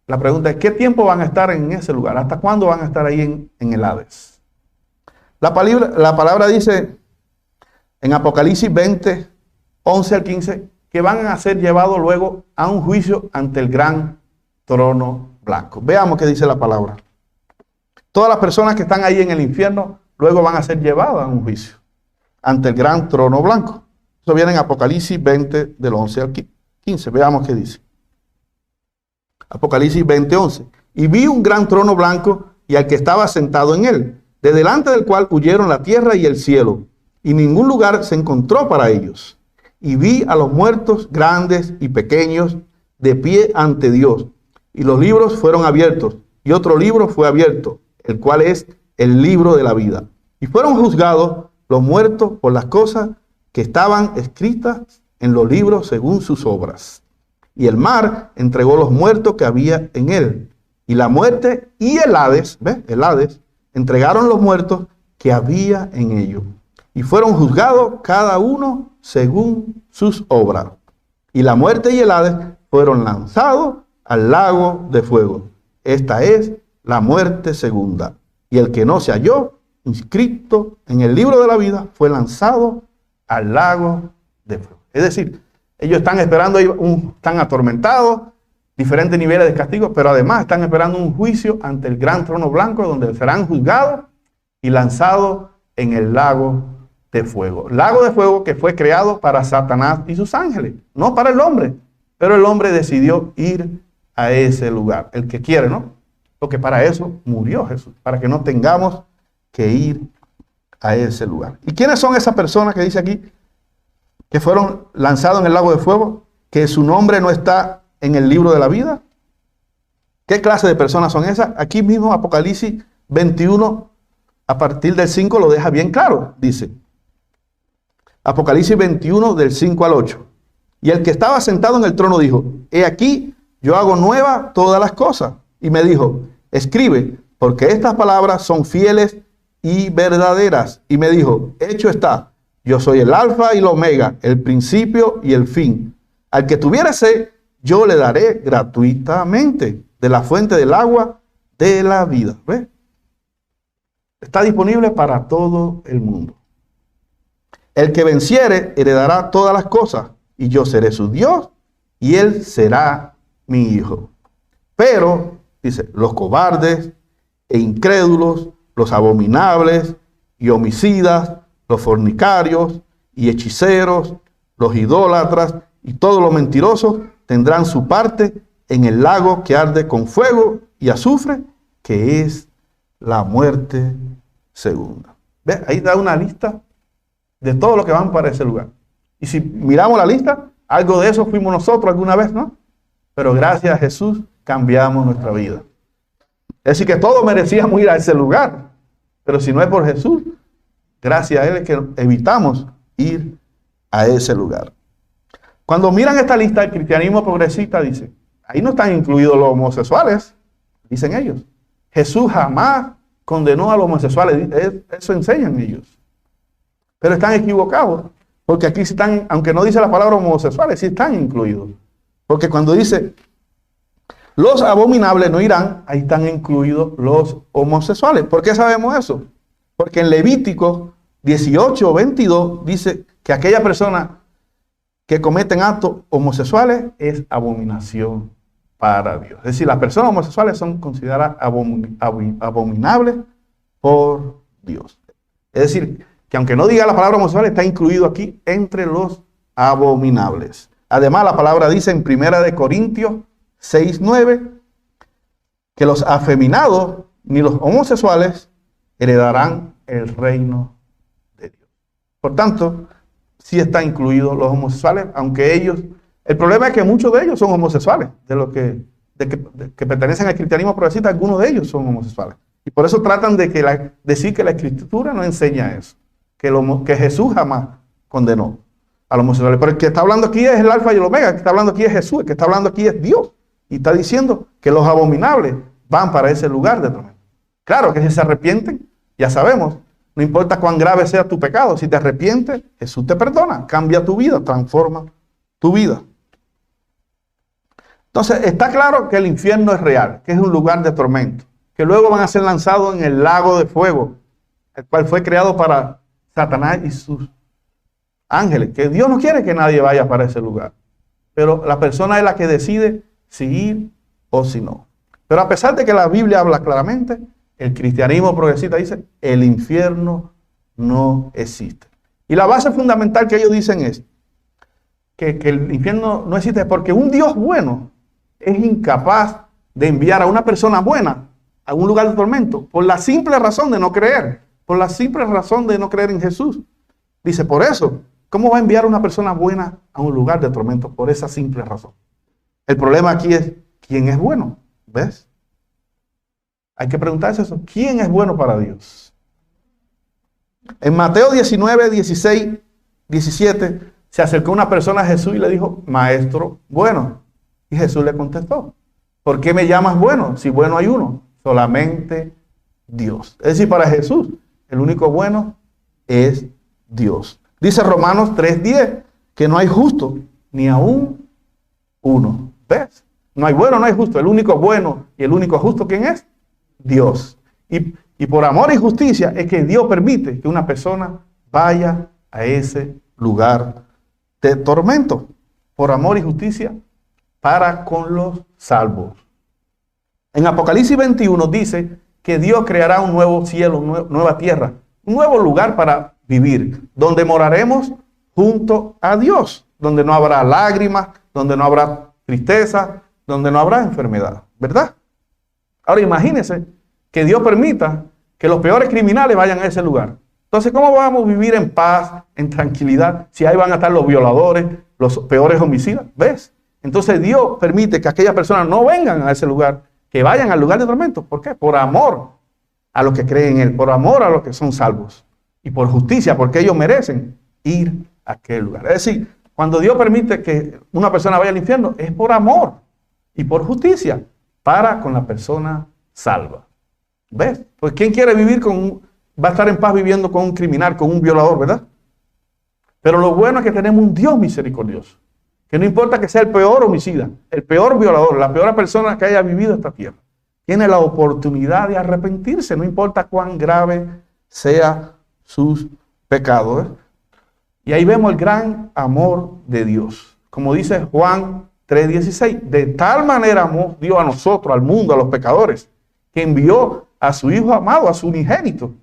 la pregunta es, ¿qué tiempo van a estar en ese lugar? ¿Hasta cuándo van a estar ahí en el Hades? La palabra dice en Apocalipsis 20, 11 al 15, que van a ser llevados luego a un juicio ante el gran trono blanco. Veamos qué dice la palabra. Todas las personas que están ahí en el infierno luego van a ser llevadas a un juicio ante el gran trono blanco. Eso viene en Apocalipsis 20 del 11 al 15. Veamos qué dice. Apocalipsis 20, 11. Y vi un gran trono blanco y al que estaba sentado en él, de delante del cual huyeron la tierra y el cielo, y ningún lugar se encontró para ellos. Y vi a los muertos grandes y pequeños de pie ante Dios. Y los libros fueron abiertos, y otro libro fue abierto, el cual es el libro de la vida. Y fueron juzgados los muertos por las cosas que estaban escritas en los libros según sus obras. Y el mar entregó los muertos que había en él. Y la muerte y el Hades, ¿ves? El Hades, entregaron los muertos que había en ellos. Y fueron juzgados cada uno según sus obras. Y la muerte y el Hades fueron lanzados al lago de fuego. Esta es la muerte segunda. Y el que no se halló inscrito en el libro de la vida fue lanzado al lago de fuego. Es decir, ellos están esperando, están atormentados, diferentes niveles de castigo, pero además están esperando un juicio ante el gran trono blanco donde serán juzgados y lanzados en el lago de fuego. Lago de fuego que fue creado para Satanás y sus ángeles, no para el hombre. Pero el hombre decidió ir a ese lugar. El que quiere, ¿no? Porque para eso murió Jesús, para que no tengamos que ir a ese lugar. ¿Y quiénes son esas personas que dice aquí que fueron lanzados en el lago de fuego? Que su nombre no está en el libro de la vida. ¿Qué clase de personas son esas? Aquí mismo Apocalipsis 21, a partir del 5, lo deja bien claro. Dice, Apocalipsis 21, del 5 al 8. Y el que estaba sentado en el trono dijo, he aquí, yo hago nueva todas las cosas. Y me dijo, escribe, porque estas palabras son fieles y verdaderas. Y me dijo, hecho está, yo soy el alfa y el omega, el principio y el fin. Al que tuviere sed, yo le daré gratuitamente de la fuente del agua de la vida. ¿Ves? Está disponible para todo el mundo. El que venciere heredará todas las cosas, y yo seré su Dios, y él será mi hijo. Pero, dice, los cobardes e incrédulos, los abominables y homicidas, los fornicarios y hechiceros, los idólatras y todos los mentirosos tendrán su parte en el lago que arde con fuego y azufre, que es la muerte segunda. ¿Ves? Ahí da una lista de todo lo que van para ese lugar. Y si miramos la lista, algo de eso fuimos nosotros alguna vez, ¿no? Pero gracias a Jesús cambiamos nuestra vida. Es decir, que todos merecíamos ir a ese lugar. Pero si no es por Jesús, gracias a Él es que evitamos ir a ese lugar. Cuando miran esta lista, el cristianismo progresista dice, ahí no están incluidos los homosexuales, dicen ellos. Jesús jamás condenó a los homosexuales, eso enseñan ellos. Pero están equivocados, porque aquí están, aunque no dice la palabra homosexuales, sí están incluidos. Porque cuando dice, los abominables no irán, ahí están incluidos los homosexuales. ¿Por qué sabemos eso? Porque en Levítico 18, 22 dice que aquella persona que cometen actos homosexuales es abominación para Dios. Es decir, las personas homosexuales son consideradas abominables por Dios. Es decir, que aunque no diga la palabra homosexual, está incluido aquí entre los abominables. Además, la palabra dice en 1 Corintios 6, 9, que los afeminados ni los homosexuales heredarán el reino de Dios. Por tanto, sí está incluido los homosexuales, aunque ellos El problema es que muchos de ellos son homosexuales, que pertenecen al cristianismo progresista, algunos de ellos son homosexuales. Y por eso tratan de decir que la Escritura no enseña eso, que Jesús jamás condenó a los homosexuales. Pero el que está hablando aquí es el alfa y el omega, el que está hablando aquí es Jesús, el que está hablando aquí es Dios. Y está diciendo que los abominables van para ese lugar de tormento. Claro que si se arrepienten, ya sabemos, no importa cuán grave sea tu pecado, si te arrepientes, Jesús te perdona, cambia tu vida, transforma tu vida. Entonces, está claro que el infierno es real, que es un lugar de tormento, que luego van a ser lanzados en el lago de fuego, el cual fue creado para Satanás y sus ángeles, que Dios no quiere que nadie vaya para ese lugar. Pero la persona es la que decide si ir o si no. Pero a pesar de que la Biblia habla claramente, el cristianismo progresista dice, el infierno no existe. Y la base fundamental que ellos dicen es que el infierno no existe porque un Dios bueno es incapaz de enviar a una persona buena a un lugar de tormento por la simple razón de no creer, por la simple razón de no creer en Jesús. Dice, por eso, ¿cómo va a enviar a una persona buena a un lugar de tormento? Por esa simple razón. El problema aquí es, ¿quién es bueno? ¿Ves? Hay que preguntarse eso. ¿Quién es bueno para Dios? En Mateo 19, 16, 17, se acercó una persona a Jesús y le dijo, maestro bueno. Y Jesús le contestó, ¿por qué me llamas bueno? Si bueno hay uno, solamente Dios. Es decir, para Jesús, el único bueno es Dios. Dice Romanos 3:10, que no hay justo, ni aún uno. ¿Ves? No hay bueno, no hay justo. El único bueno y el único justo, ¿quién es? Dios. Y por amor y justicia es que Dios permite que una persona vaya a ese lugar de tormento. Por amor y justicia para con los salvos. En Apocalipsis 21 dice que Dios creará un nuevo cielo, nueva tierra, un nuevo lugar para vivir, donde moraremos junto a Dios, donde no habrá lágrimas, donde no habrá tristeza, donde no habrá enfermedad, ¿verdad? Ahora imagínense que Dios permita que los peores criminales vayan a ese lugar. Entonces, ¿cómo vamos a vivir en paz, en tranquilidad, si ahí van a estar los violadores, los peores homicidas? ¿Ves? Entonces Dios permite que aquellas personas no vengan a ese lugar, que vayan al lugar de tormento. ¿Por qué? Por amor a los que creen en Él, por amor a los que son salvos. Y por justicia, porque ellos merecen ir a aquel lugar. Es decir, cuando Dios permite que una persona vaya al infierno, es por amor y por justicia para con la persona salva. ¿Ves? Pues ¿quién quiere vivir va a estar en paz viviendo con un criminal, con un violador, ¿verdad? Pero lo bueno es que tenemos un Dios misericordioso. Que no importa que sea el peor homicida, el peor violador, la peor persona que haya vivido esta tierra, tiene la oportunidad de arrepentirse, no importa cuán grave sea sus pecados. Y ahí vemos el gran amor de Dios. Como dice Juan 3:16, de tal manera amó Dios a nosotros, al mundo, a los pecadores, que envió a su Hijo amado, a su unigénito,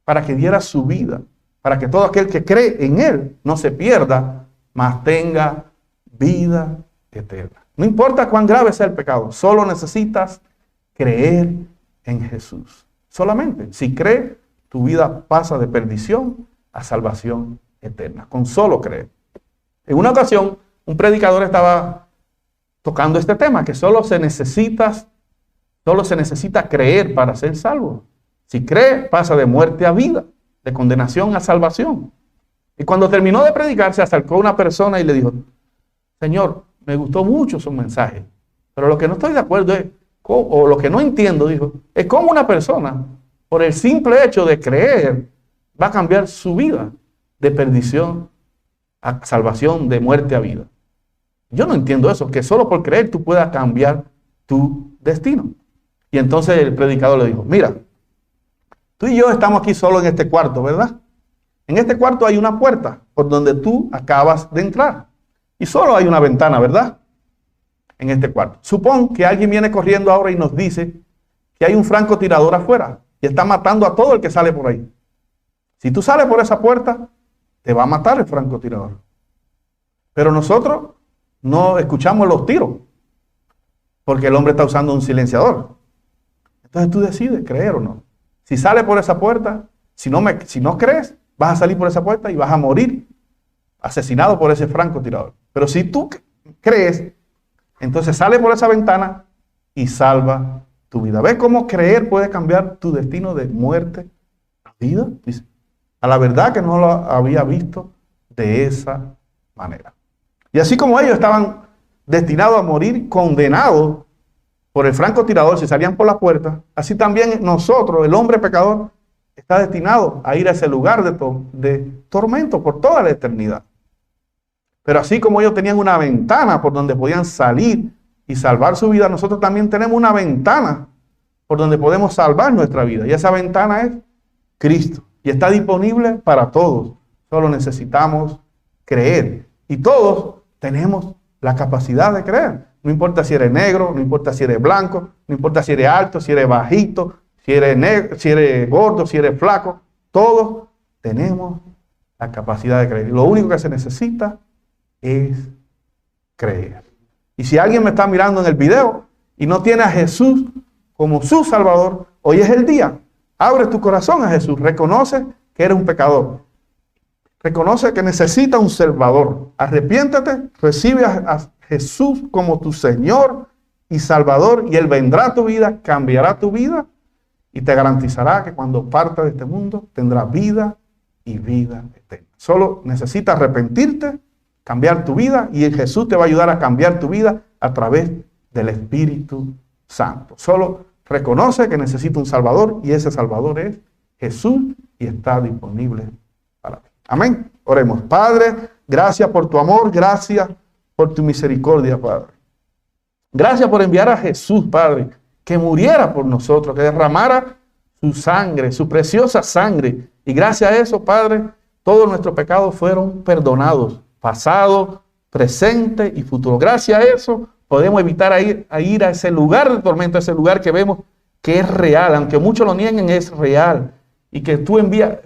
para que diera su vida, para que todo aquel que cree en Él no se pierda, mas tenga vida eterna. No importa cuán grave sea el pecado, solo necesitas creer en Jesús. Solamente, si crees, tu vida pasa de perdición a salvación eterna, con solo creer. En una ocasión, un predicador estaba tocando este tema, que solo se necesita creer para ser salvo. Si crees, pasa de muerte a vida, de condenación a salvación. Y cuando terminó de predicar, se acercó una persona y le dijo, Señor, me gustó mucho su mensaje, pero lo que no estoy de acuerdo es, o lo que no entiendo, dijo, es cómo una persona, por el simple hecho de creer, va a cambiar su vida de perdición a salvación, de muerte a vida. Yo no entiendo eso, que solo por creer tú puedas cambiar tu destino. Y entonces el predicador le dijo, mira, tú y yo estamos aquí solo en este cuarto, ¿verdad? En este cuarto hay una puerta por donde tú acabas de entrar. Y solo hay una ventana, ¿verdad? En este cuarto. Supón que alguien viene corriendo ahora y nos dice que hay un francotirador afuera y está matando a todo el que sale por ahí. Si tú sales por esa puerta, te va a matar el francotirador. Pero nosotros no escuchamos los tiros porque el hombre está usando un silenciador. Entonces tú decides creer o no. Si sales por esa puerta, si no crees, vas a salir por esa puerta y vas a morir asesinado por ese francotirador. Pero si tú crees, entonces sale por esa ventana y salva tu vida. ¿Ves cómo creer puede cambiar tu destino de muerte a vida? Dice, a la verdad que no lo había visto de esa manera. Y así como ellos estaban destinados a morir condenados por el francotirador si salían por la puerta, así también nosotros, el hombre pecador, está destinado a ir a ese lugar de tormento por toda la eternidad. Pero así como ellos tenían una ventana por donde podían salir y salvar su vida, nosotros también tenemos una ventana por donde podemos salvar nuestra vida. Y esa ventana es Cristo. Y está disponible para todos. Solo necesitamos creer. Y todos tenemos la capacidad de creer. No importa si eres negro, no importa si eres blanco, no importa si eres alto, si eres bajito, si eres negro, si eres gordo, si eres flaco. Todos tenemos la capacidad de creer. Lo único que se necesita es creer. Y si alguien me está mirando en el video y no tiene a Jesús como su Salvador, hoy es el día. Abre tu corazón a Jesús. Reconoce que eres un pecador. Reconoce que necesita un Salvador. Arrepiéntete, recibe a Jesús como tu Señor y Salvador, y Él vendrá a tu vida, cambiará tu vida y te garantizará que cuando partas de este mundo tendrás vida y vida eterna. Solo necesitas arrepentirte, cambiar tu vida, y Jesús te va a ayudar a cambiar tu vida a través del Espíritu Santo. Solo reconoce que necesita un Salvador, y ese Salvador es Jesús, y está disponible para ti. Amén. Oremos. Padre, gracias por tu amor, gracias por tu misericordia, Padre. Gracias por enviar a Jesús, Padre, que muriera por nosotros, que derramara su sangre, su preciosa sangre. Y gracias a eso, Padre, todos nuestros pecados fueron perdonados, pasado, presente y futuro. Gracias a eso podemos evitar ir a ese lugar de tormento, a ese lugar que vemos que es real, aunque muchos lo nieguen, es real. Y que tú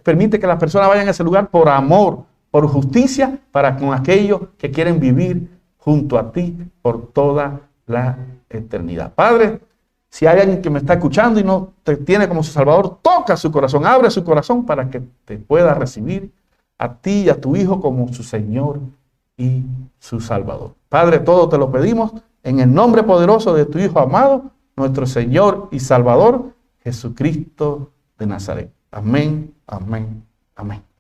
permite que las personas vayan a ese lugar por amor, por justicia, para con aquellos que quieren vivir junto a ti por toda la eternidad. Padre, si hay alguien que me está escuchando y no te tiene como su Salvador, toca su corazón, abre su corazón para que te pueda recibir a ti y a tu Hijo como su Señor y su Salvador. Padre, todo te lo pedimos en el nombre poderoso de tu Hijo amado, nuestro Señor y Salvador, Jesucristo de Nazaret. Amén, amén, amén.